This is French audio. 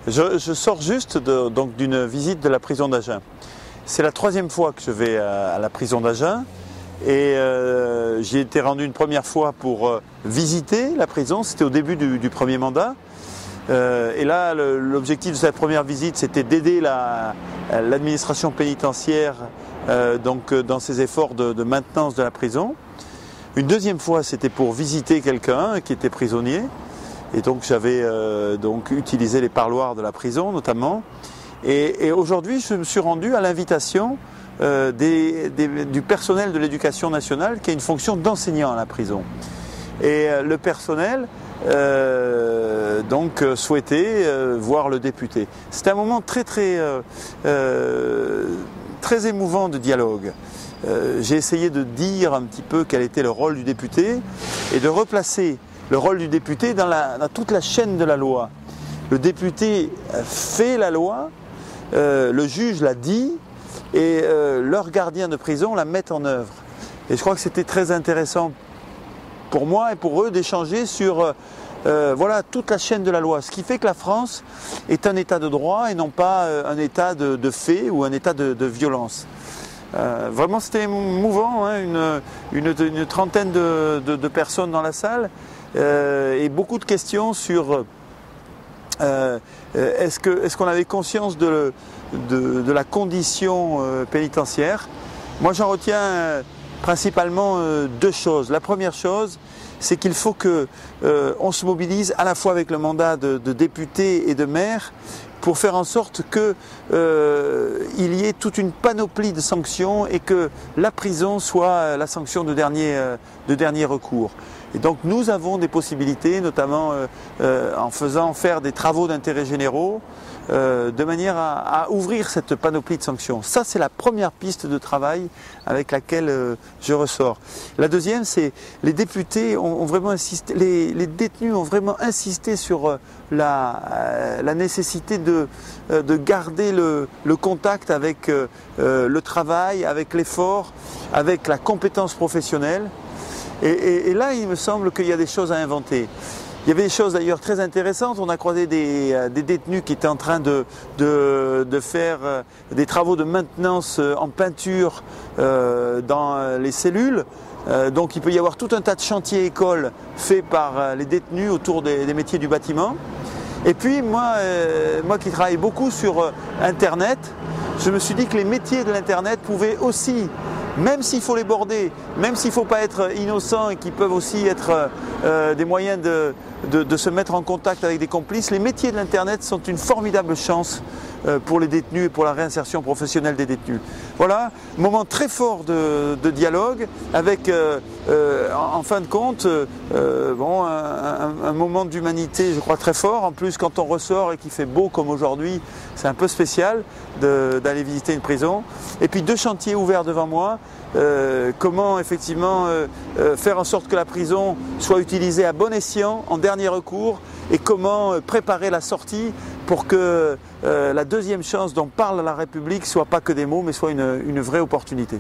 Je sors juste donc d'une visite de la prison d'Agen. C'est la troisième fois que je vais à la prison d'Agen et j'y ai été rendu une première fois pour visiter la prison, c'était au début du premier mandat. Et là, l'objectif de cette première visite, c'était d'aider l'administration pénitentiaire donc, dans ses efforts de maintenance de la prison. Une deuxième fois, c'était pour visiter quelqu'un qui était prisonnier. Et donc j'avais donc utilisé les parloirs de la prison notamment. Et aujourd'hui, je me suis rendu à l'invitation du personnel de l'éducation nationale qui a une fonction d'enseignant à la prison. Et le personnel donc souhaitait voir le député. C'était un moment très émouvant de dialogue. J'ai essayé de dire un petit peu quel était le rôle du député et de replacer le rôle du député dans toute la chaîne de la loi. Le député fait la loi, le juge l'a dit et leurs gardiens de prison la mettent en œuvre. Et je crois que c'était très intéressant pour moi et pour eux d'échanger sur voilà, toute la chaîne de la loi. Ce qui fait que la France est un état de droit et non pas un état de fait ou un état de violence. Vraiment c'était émouvant, hein, une trentaine de personnes dans la salle et beaucoup de questions sur est-ce qu'on avait conscience de la condition pénitentiaire. Moi j'en retiens principalement deux choses. La première chose, c'est qu'il faut qu'on se mobilise à la fois avec le mandat de député et de maire pour faire en sorte qu'il y ait toute une panoplie de sanctions et que la prison soit la sanction de dernier recours. Et donc nous avons des possibilités, notamment en faisant faire des travaux d'intérêt généraux, de manière à ouvrir cette panoplie de sanctions. Ça, c'est la première piste de travail avec laquelle je ressors. La deuxième, c'est les députés ont vraiment insisté, les détenus ont vraiment insisté sur la nécessité de garder le contact avec le travail, avec l'effort, avec la compétence professionnelle. Et là, il me semble qu'il y a des choses à inventer. Il y avait des choses d'ailleurs très intéressantes. On a croisé des détenus qui étaient en train de faire des travaux de maintenance en peinture dans les cellules. Donc il peut y avoir tout un tas de chantiers écoles faits par les détenus autour des métiers du bâtiment. Et puis moi qui travaille beaucoup sur Internet, je me suis dit que les métiers de l'Internet pouvaient aussi, même s'il faut les border, même s'il ne faut pas être innocent et qu'ils peuvent aussi être des moyens de se mettre en contact avec des complices, les métiers de l'Internet sont une formidable chance pour les détenus et pour la réinsertion professionnelle des détenus. Voilà, moment très fort de dialogue avec, en fin de compte, bon, un moment d'humanité, je crois, très fort. En plus, quand on ressort et qu'il fait beau comme aujourd'hui, c'est un peu spécial d'aller visiter une prison. Et puis deux chantiers ouverts devant moi. Comment effectivement faire en sorte que la prison soit utilisée à bon escient, en dernier recours, et comment préparer la sortie pour que la deuxième chance dont parle la République soit pas que des mots, mais soit une vraie opportunité.